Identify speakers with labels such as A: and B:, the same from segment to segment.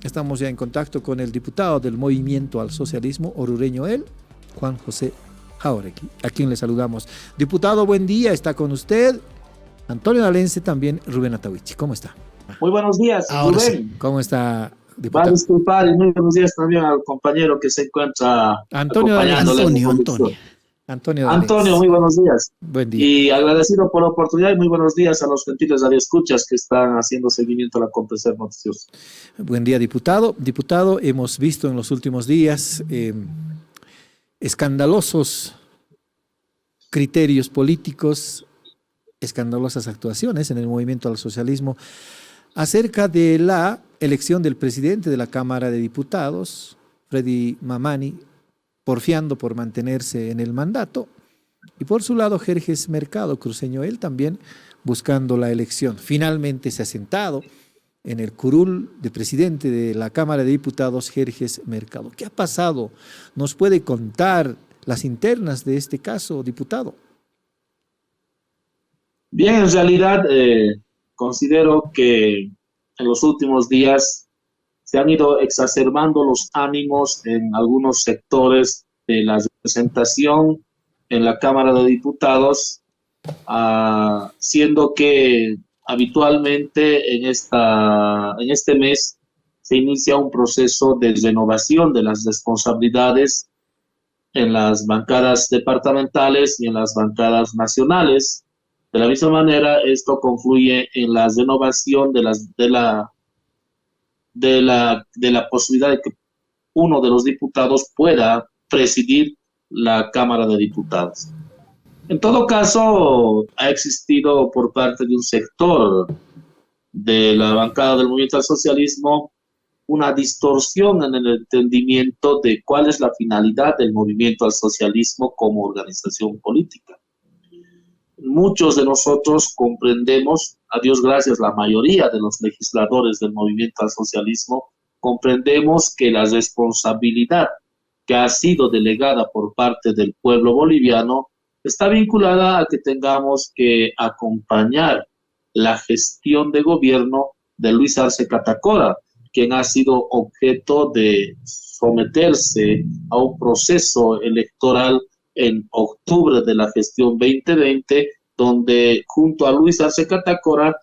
A: Estamos ya en contacto con el diputado del Movimiento al Socialismo Orureño, Juan José Jauregui, a quien le saludamos. Diputado, buen día, está con usted Antonio Nalense, también Rubén Atahuichi. ¿Cómo está?
B: Muy buenos días,
A: Ahora
B: Rubén.
A: sí. ¿Cómo está,
B: Va a
A: diputado?
B: disculpar y muy buenos días también al compañero que se encuentra
A: Antonio
B: acompañándole en la
A: Dalense.
B: conducción.
A: Antonio
B: Antonio,
A: Dalense.
B: muy buenos días.
A: Buen día.
B: Y agradecido por la oportunidad y muy buenos días a los gentiles radioescuchas que están haciendo seguimiento a la acontecer noticioso.
A: Buen día, diputado. Diputado, hemos visto en los últimos días escandalosos criterios políticos, escandalosas actuaciones en el movimiento al socialismo acerca de la elección del presidente de la Cámara de Diputados, Freddy Mamani, porfiando por mantenerse en el mandato, y por su lado Jerjes Mercado, cruceño, él también buscando la elección. Finalmente se ha sentado en el curul de presidente de la Cámara de Diputados, Jerjes Mercado. ¿Qué ha pasado? ¿Nos puede contar las internas de este caso, diputado?
B: Bien, en realidad considero que en los últimos días se han ido exacerbando los ánimos en algunos sectores de la representación en la Cámara de Diputados, siendo que habitualmente en este mes se inicia un proceso de renovación de las responsabilidades en las bancadas departamentales y en las bancadas nacionales. De la misma manera, esto confluye en la renovación de la posibilidad de que uno de los diputados pueda presidir la Cámara de Diputados. En todo caso, ha existido por parte de un sector de la bancada del Movimiento al Socialismo una distorsión en el entendimiento de cuál es la finalidad del Movimiento al Socialismo como organización política. Muchos de nosotros comprendemos, a Dios gracias, la mayoría de los legisladores del Movimiento al Socialismo, comprendemos que la responsabilidad que ha sido delegada por parte del pueblo boliviano está vinculada a que tengamos que acompañar la gestión de gobierno de Luis Arce Catacora, quien ha sido objeto de someterse a un proceso electoral en octubre de la gestión 2020, donde junto a Luis Arce Catacora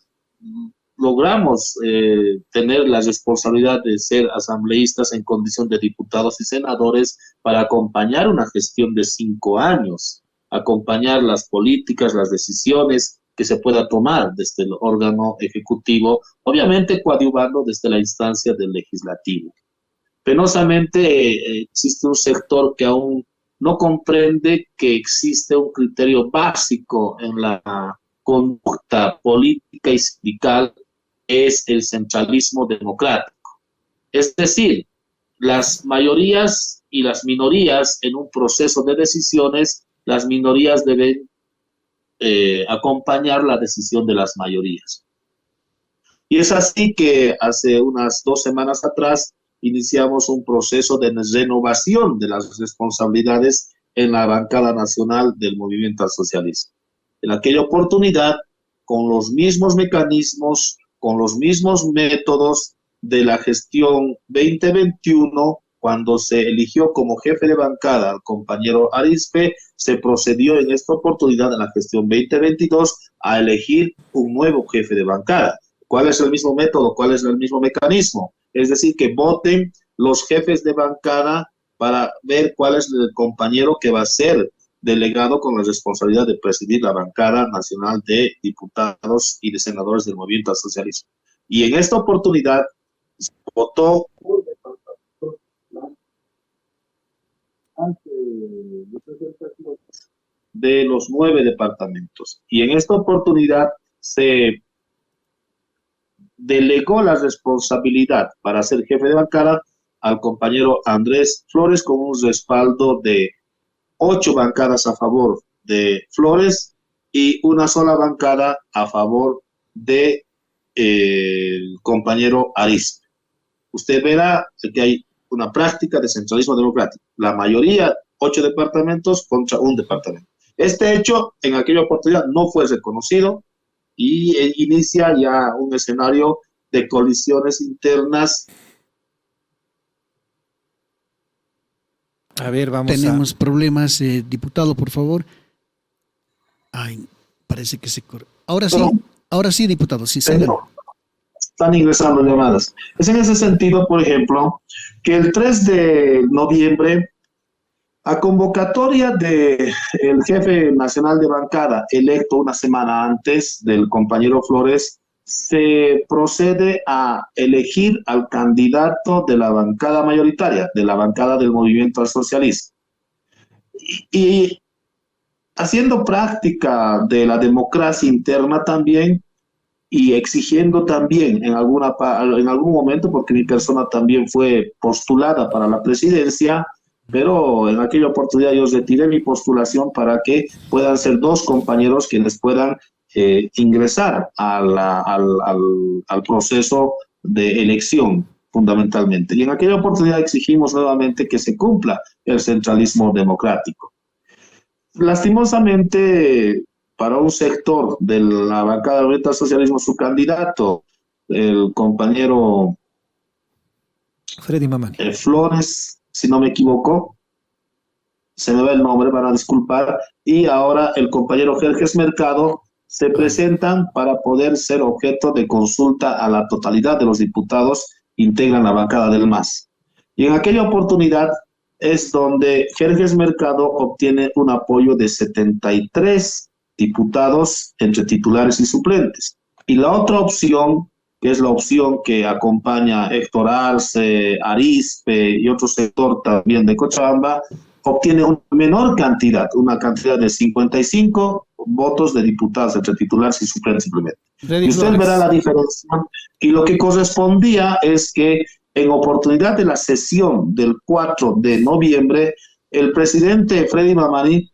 B: logramos tener la responsabilidad de ser asambleístas en condición de diputados y senadores para acompañar una gestión de 5 años, acompañar las políticas, las decisiones que se pueda tomar desde el órgano ejecutivo, obviamente coadyuvando desde la instancia del legislativo. Penosamente existe un sector que aún no comprende que existe un criterio básico en la conducta política y sindical, es el centralismo democrático. Es decir, las mayorías y las minorías en un proceso de decisiones, las minorías deben acompañar la decisión de las mayorías. Y es así que hace unas 2 semanas atrás iniciamos un proceso de renovación de las responsabilidades en la bancada nacional del Movimiento al Socialismo. En aquella oportunidad, con los mismos mecanismos, con los mismos métodos de la gestión 2021, cuando se eligió como jefe de bancada al compañero Arizpe, se procedió en esta oportunidad en la gestión 2022 a elegir un nuevo jefe de bancada. ¿Cuál es el mismo método? ¿Cuál es el mismo mecanismo? Es decir, que voten los jefes de bancada para ver cuál es el compañero que va a ser delegado con la responsabilidad de presidir la bancada nacional de diputados y de senadores del Movimiento al Socialismo. Y en esta oportunidad se votó de los 9 departamentos. Y en esta oportunidad se delegó la responsabilidad para ser jefe de bancada al compañero Andrés Flores con un respaldo de 8 bancadas a favor de Flores y una sola bancada a favor de el compañero Arizpe. Usted verá que hay una práctica de centralismo democrático. La mayoría, 8 departamentos contra un departamento. Este hecho en aquella oportunidad no fue reconocido y inicia ya un escenario de colisiones internas
A: A ver,
C: Tenemos problemas, diputado, por favor. Ay, parece que se corre. Ahora sí, diputado, sí, señor.
B: Están ingresando llamadas. Es en ese sentido, por ejemplo, que el 3 de noviembre, a convocatoria del jefe nacional de bancada, electo una semana antes del compañero Flores, se procede a elegir al candidato de la bancada mayoritaria, de la bancada del Movimiento al Socialismo. Y haciendo práctica de la democracia interna también, y exigiendo también en algún momento, porque mi persona también fue postulada para la presidencia, pero en aquella oportunidad yo retiré mi postulación para que puedan ser dos compañeros quienes puedan ingresar al proceso de elección fundamentalmente. Y en aquella oportunidad exigimos nuevamente que se cumpla el centralismo democrático. Lastimosamente, para un sector de la bancada del socialismo, su candidato, el compañero
A: Freddy Mamani.
B: Flores, si no me equivoco, se me va el nombre, van a disculpar, y ahora el compañero Jerjes Mercado se presentan para poder ser objeto de consulta a la totalidad de los diputados que integran la bancada del MAS. Y en aquella oportunidad es donde Jerjes Mercado obtiene un apoyo de 73 diputados entre titulares y suplentes. Y la otra opción, que es la opción que acompaña Héctor Arce, Arizpe y otro sector también de Cochabamba, obtiene una menor cantidad, una cantidad de 55 votos de diputados entre titulares y suplentes simplemente. Y usted verá la diferencia. Y lo que correspondía es que en oportunidad de la sesión del 4 de noviembre, el presidente Freddy Mamani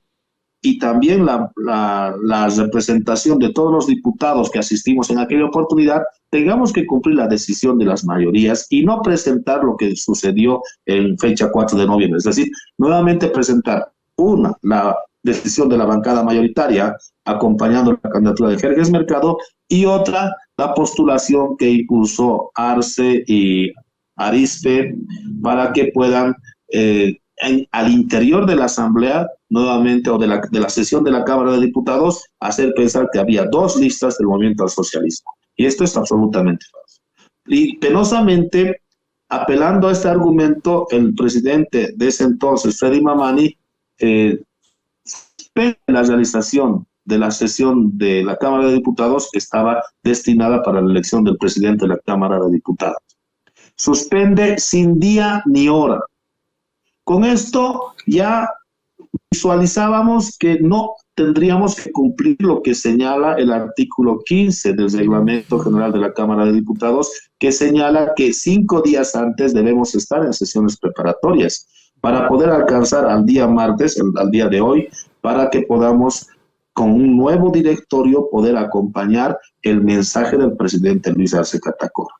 B: y también la representación de todos los diputados que asistimos en aquella oportunidad, tengamos que cumplir la decisión de las mayorías y no presentar lo que sucedió en fecha 4 de noviembre. Es decir, nuevamente presentar la decisión de la bancada mayoritaria acompañando la candidatura de Jerjes Mercado y otra, la postulación que impulsó Arce y Arizpe para que puedan al interior de la Asamblea, nuevamente, o de la sesión de la Cámara de Diputados, hacer pensar que había dos listas del Movimiento al Socialismo. Y esto es absolutamente falso. Y penosamente, apelando a este argumento, el presidente de ese entonces, Freddy Mamani, suspende la realización de la sesión de la Cámara de Diputados que estaba destinada para la elección del presidente de la Cámara de Diputados. Suspende sin día ni hora. Con esto ya visualizábamos que no tendríamos que cumplir lo que señala el artículo 15 del Reglamento General de la Cámara de Diputados, que señala que 5 días antes debemos estar en sesiones preparatorias para poder alcanzar al día martes, al día de hoy, para que podamos, con un nuevo directorio, poder acompañar el mensaje del presidente Luis Arce Catacora.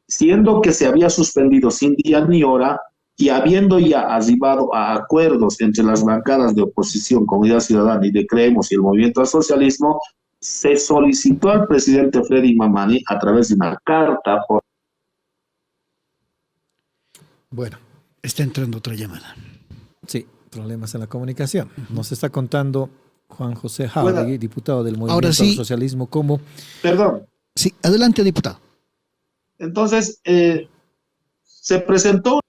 B: Siendo que se había suspendido sin día ni hora, y habiendo ya arribado a acuerdos entre las bancadas de oposición, Comunidad Ciudadana y de Creemos y el Movimiento al Socialismo, se solicitó al presidente Freddy Mamani a través de una carta.
C: Bueno, está entrando otra llamada.
A: Sí, problemas en la comunicación. Nos está contando Juan José Jauregui, diputado del Movimiento al Socialismo, cómo...
B: Perdón.
C: Sí, adelante, diputado.
B: Entonces, se presentó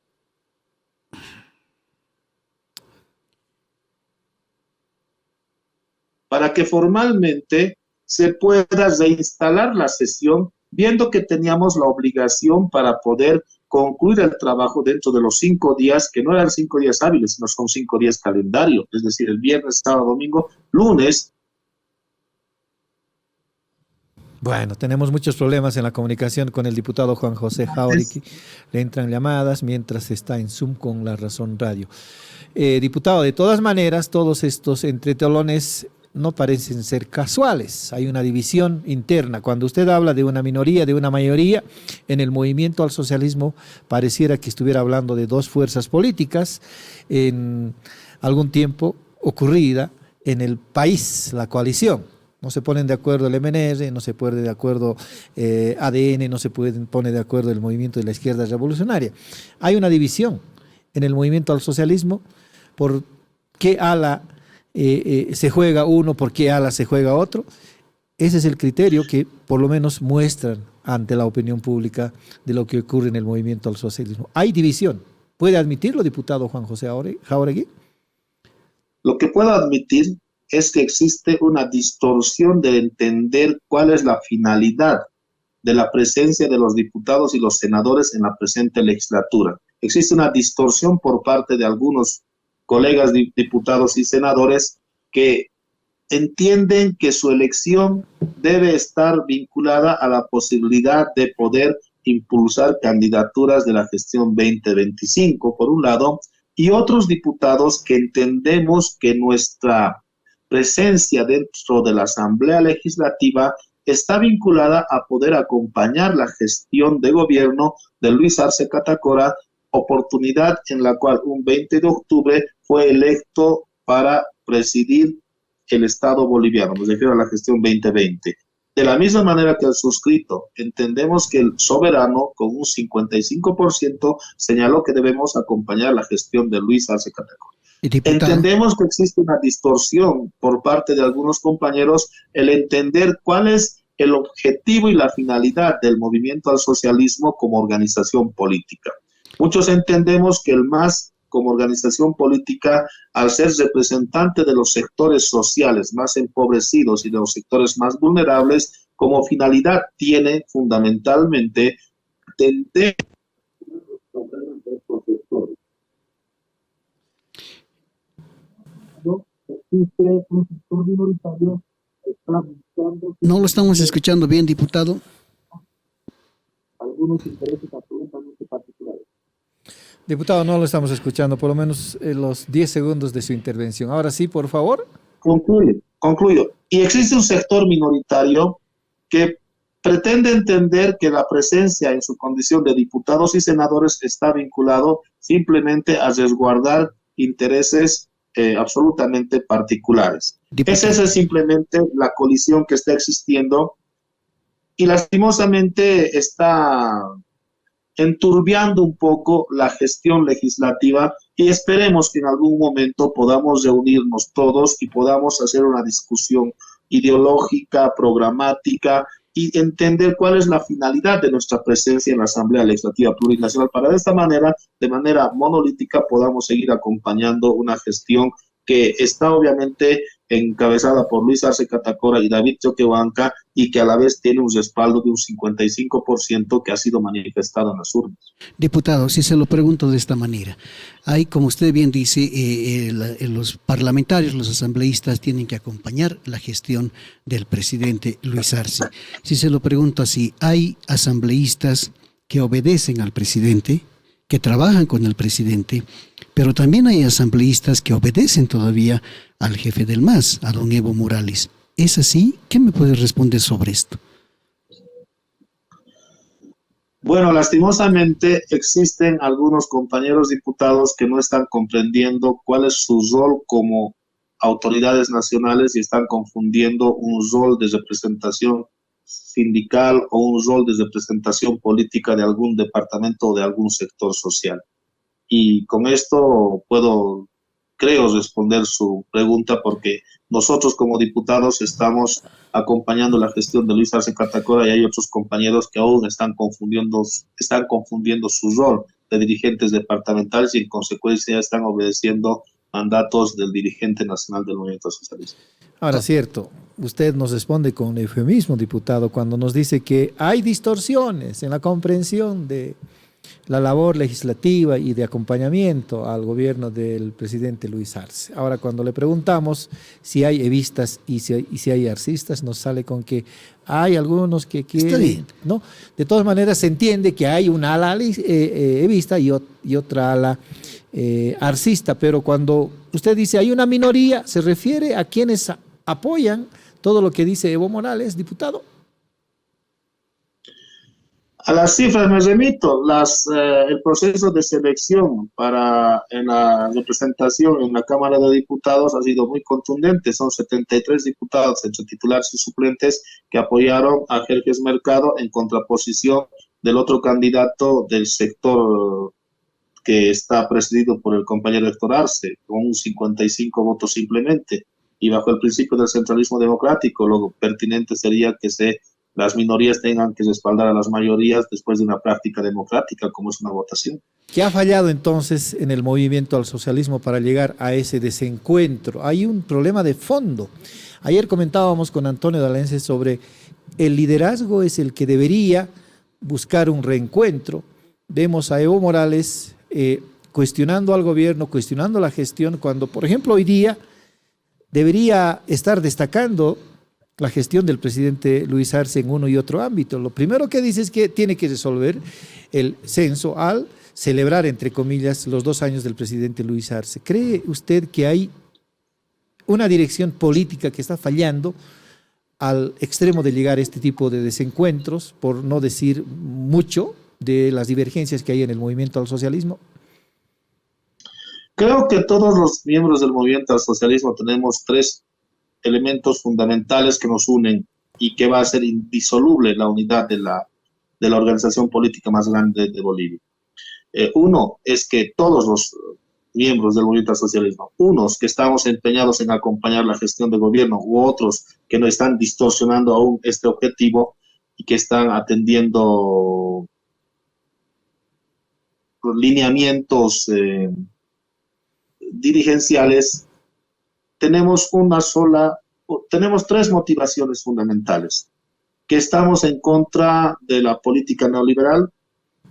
B: para que formalmente se pueda reinstalar la sesión, viendo que teníamos la obligación para poder concluir el trabajo dentro de los 5 días, que no eran 5 días hábiles, sino son 5 días calendario, es decir, el viernes, sábado, domingo, lunes.
A: Bueno, tenemos muchos problemas en la comunicación con el diputado Juan José Jauregui. Le entran llamadas mientras está en Zoom con La Razón Radio. Diputado, de todas maneras, todos estos entretolones no parecen ser casuales. Hay una división interna. Cuando usted habla de una minoría, de una mayoría, en el Movimiento al Socialismo pareciera que estuviera hablando de dos fuerzas políticas en algún tiempo ocurrida en el país, la coalición. No se ponen de acuerdo el MNR, no se pone de acuerdo ADN, no se pone de acuerdo el movimiento de la izquierda revolucionaria. Hay una división en el movimiento al socialismo, por qué ala se juega uno, por qué ala se juega otro. Ese es el criterio que por lo menos muestran ante la opinión pública de lo que ocurre en el movimiento al socialismo. Hay división. ¿Puede admitirlo, diputado Juan José Jáuregui?
B: Lo que puedo admitir es que existe una distorsión de entender cuál es la finalidad de la presencia de los diputados y los senadores en la presente legislatura. Existe una distorsión por parte de algunos colegas diputados y senadores que entienden que su elección debe estar vinculada a la posibilidad de poder impulsar candidaturas de la gestión 2025, por un lado, y otros diputados que entendemos que nuestra presencia dentro de la Asamblea Legislativa está vinculada a poder acompañar la gestión de gobierno de Luis Arce Catacora, oportunidad en la cual un 20 de octubre fue electo para presidir el Estado boliviano, me refiero a la gestión 2020. De la misma manera que el suscrito, entendemos que el soberano, con un 55%, señaló que debemos acompañar la gestión de Luis Arce Catacora. Entendemos que existe una distorsión por parte de algunos compañeros el entender cuál es el objetivo y la finalidad del movimiento al socialismo como organización política. Muchos entendemos que el MAS como organización política, al ser representante de los sectores sociales más empobrecidos y de los sectores más vulnerables, como finalidad tiene fundamentalmente atender los problemas de estos sectores. Existe un sector minoritario que está buscando...
C: No lo estamos escuchando bien, diputado.
B: Algunos intereses absolutamente particulares.
A: Diputado, no lo estamos escuchando, por lo menos los 10 segundos de su intervención. Ahora sí, por favor.
B: Concluyo. Y existe un sector minoritario que pretende entender que la presencia en su condición de diputados y senadores está vinculado simplemente a resguardar intereses absolutamente particulares. Esa es simplemente la colisión que está existiendo y lastimosamente está enturbiando un poco la gestión legislativa y esperemos que en algún momento podamos reunirnos todos y podamos hacer una discusión ideológica, programática y entender cuál es la finalidad de nuestra presencia en la Asamblea Legislativa Plurinacional para de esta manera, de manera monolítica, podamos seguir acompañando una gestión que está obviamente encabezada por Luis Arce Catacora y David Choquehuanca y que a la vez tiene un respaldo de un 55% que ha sido manifestado en las urnas.
C: Diputado, si se lo pregunto de esta manera, hay, como usted bien dice, los parlamentarios, los asambleístas tienen que acompañar la gestión del presidente Luis Arce. Si se lo pregunto así, ¿hay asambleístas que obedecen al presidente, que trabajan con el presidente, pero también hay asambleístas que obedecen todavía al jefe del MAS, a don Evo Morales? ¿Es así? ¿Qué me puede responder sobre esto?
B: Bueno, lastimosamente existen algunos compañeros diputados que no están comprendiendo cuál es su rol como autoridades nacionales y están confundiendo un rol de representación sindical o un rol de representación política de algún departamento o de algún sector social. Y con esto creo responder su pregunta porque nosotros como diputados estamos acompañando la gestión de Luis Arce Catacora y hay otros compañeros que aún están confundiendo su rol de dirigentes departamentales y en consecuencia están obedeciendo mandatos del dirigente nacional del movimiento socialista.
A: Ahora, cierto, usted nos responde con un eufemismo, diputado, cuando nos dice que hay distorsiones en la comprensión de la labor legislativa y de acompañamiento al gobierno del presidente Luis Arce. Ahora, cuando le preguntamos si hay evistas y si hay arcistas, nos sale con que hay algunos que quieren...
C: Está bien.
A: ¿No? De todas maneras, se entiende que hay una ala evista y otra ala arcista, pero cuando usted dice hay una minoría, ¿se refiere a quienes apoyan todo lo que dice Evo Morales, diputado?
B: A las cifras me remito. El proceso de selección en la representación en la Cámara de Diputados ha sido muy contundente. Son 73 diputados entre titulares y suplentes que apoyaron a Jerjes Mercado en contraposición del otro candidato del sector que está presidido por el compañero Héctor Arce, con un 55 votos simplemente, y bajo el principio del centralismo democrático, lo pertinente sería que las minorías tengan que respaldar a las mayorías después de una práctica democrática, como es una votación.
A: ¿Qué ha fallado entonces en el movimiento al socialismo para llegar a ese desencuentro? Hay un problema de fondo. Ayer comentábamos con Antonio D'Alense sobre el liderazgo es el que debería buscar un reencuentro. Vemos a Evo Morales cuestionando al gobierno, cuestionando la gestión, cuando, por ejemplo, hoy día debería estar destacando la gestión del presidente Luis Arce en uno y otro ámbito. Lo primero que dice es que tiene que resolver el censo al celebrar, entre comillas, los 2 años del presidente Luis Arce. ¿Cree usted que hay una dirección política que está fallando al extremo de llegar a este tipo de desencuentros, por no decir mucho de las divergencias que hay en el movimiento al socialismo?
B: Creo que todos los miembros del movimiento al socialismo tenemos 3 elementos fundamentales que nos unen y que va a ser indisoluble la unidad de la organización política más grande de Bolivia. Uno es que todos los miembros del movimiento al socialismo, unos que estamos empeñados en acompañar la gestión del gobierno u otros que no están distorsionando aún este objetivo y que están atendiendo lineamientos dirigenciales, tenemos 3 motivaciones fundamentales: que estamos en contra de la política neoliberal,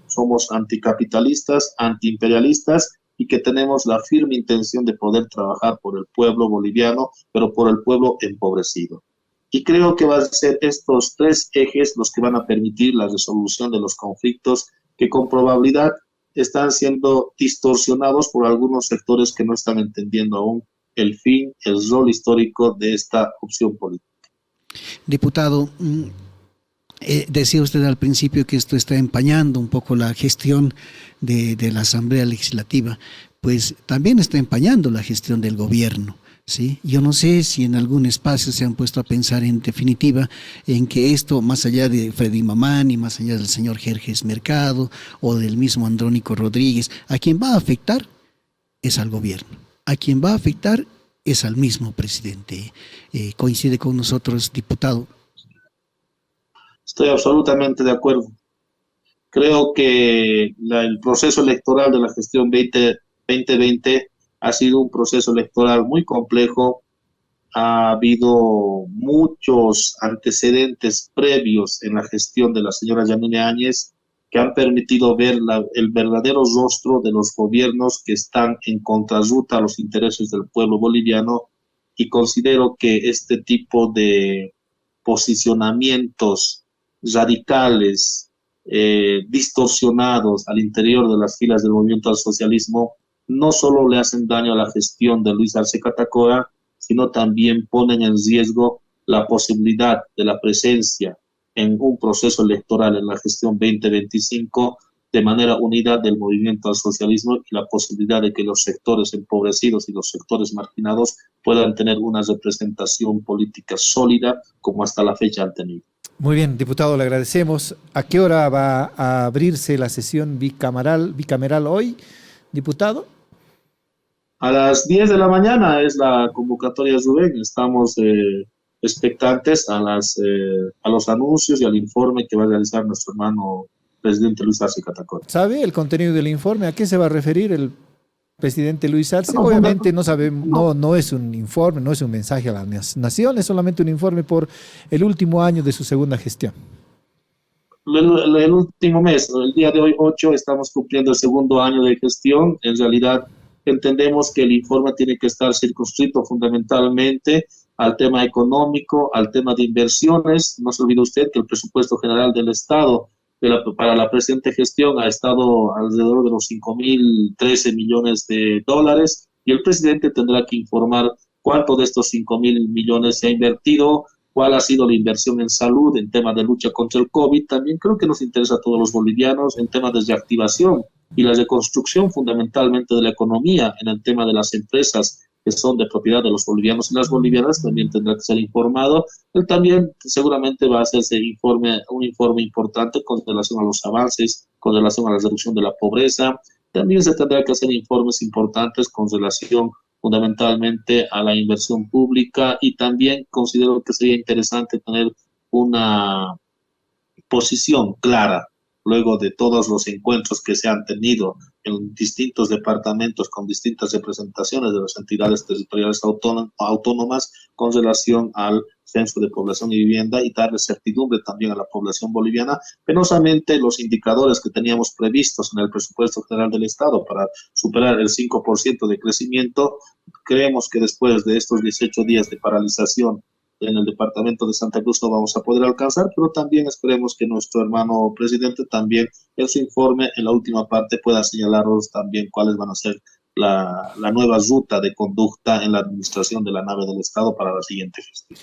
B: somos anticapitalistas, antiimperialistas, y que tenemos la firme intención de poder trabajar por el pueblo boliviano, pero por el pueblo empobrecido. Y creo que van a ser estos 3 ejes los que van a permitir la resolución de los conflictos que con probabilidad están siendo distorsionados por algunos sectores que no están entendiendo aún el fin, el rol histórico de esta opción política.
C: Diputado, decía usted al principio que esto está empañando un poco la gestión de la Asamblea Legislativa, pues también está empañando la gestión del gobierno. ¿Sí? Yo no sé si en algún espacio se han puesto a pensar en definitiva en que esto, más allá de Freddy Mamani, más allá del señor Jerjes Mercado o del mismo Andrónico Rodríguez, a quien va a afectar es al gobierno, a quien va a afectar es al mismo presidente. ¿Coincide con nosotros, diputado?
B: Estoy absolutamente de acuerdo. Creo que el proceso electoral de la gestión 2020 ha sido un proceso electoral muy complejo. Ha habido muchos antecedentes previos en la gestión de la señora Yanine Áñez que han permitido ver el verdadero rostro de los gobiernos que están en contrarruta a los intereses del pueblo boliviano, y considero que este tipo de posicionamientos radicales, distorsionados al interior de las filas del movimiento al socialismo, no solo le hacen daño a la gestión de Luis Arce Catacora, sino también ponen en riesgo la posibilidad de la presencia en un proceso electoral en la gestión 2025 de manera unida del movimiento al socialismo, y la posibilidad de que los sectores empobrecidos y los sectores marginados puedan tener una representación política sólida como hasta la fecha han tenido.
A: Muy bien, diputado, le agradecemos. ¿A qué hora va a abrirse la sesión bicameral hoy, diputado?
B: A las 10 de la mañana es la convocatoria, Rubén. Estamos expectantes a los anuncios y al informe que va a realizar nuestro hermano presidente Luis Arce Catacora.
A: ¿Sabe el contenido del informe? ¿A qué se va a referir el presidente Luis Arce? Obviamente no sabemos, no es un informe, no es un mensaje a la nación, es solamente un informe por el último año de su segunda gestión.
B: El último mes, el día de hoy 8, estamos cumpliendo el segundo año de gestión. En realidad entendemos que el informe tiene que estar circunscrito fundamentalmente al tema económico, al tema de inversiones. No se olvide usted que el presupuesto general del Estado para la presente gestión ha estado alrededor de los 5.013 millones de dólares, y el presidente tendrá que informar cuánto de estos 5.000 millones se ha invertido, cuál ha sido la inversión en salud, en temas de lucha contra el COVID. También creo que nos interesa a todos los bolivianos en temas de reactivación y la reconstrucción fundamentalmente de la economía, en el tema de las empresas que son de propiedad de los bolivianos y las bolivianas. También tendrá que ser informado. Él también seguramente va a hacerse un informe importante con relación a los avances, con relación a la reducción de la pobreza, También se tendrá que hacer informes importantes con relación fundamentalmente a la inversión pública, y también considero que sería interesante tener una posición clara luego de todos los encuentros que se han tenido en distintos departamentos con distintas representaciones de las entidades territoriales autónomas con relación al censo de población y vivienda, y darle certidumbre también a la población boliviana. Penosamente, los indicadores que teníamos previstos en el presupuesto general del Estado para superar el 5% de crecimiento, creemos que después de estos 18 días de paralización en el departamento de Santa Cruz no vamos a poder alcanzar, pero también esperemos que nuestro hermano presidente también en su informe, en la última parte, pueda señalarnos también cuáles van a ser la nueva ruta de conducta en la administración de la nave del Estado para la siguiente gestión.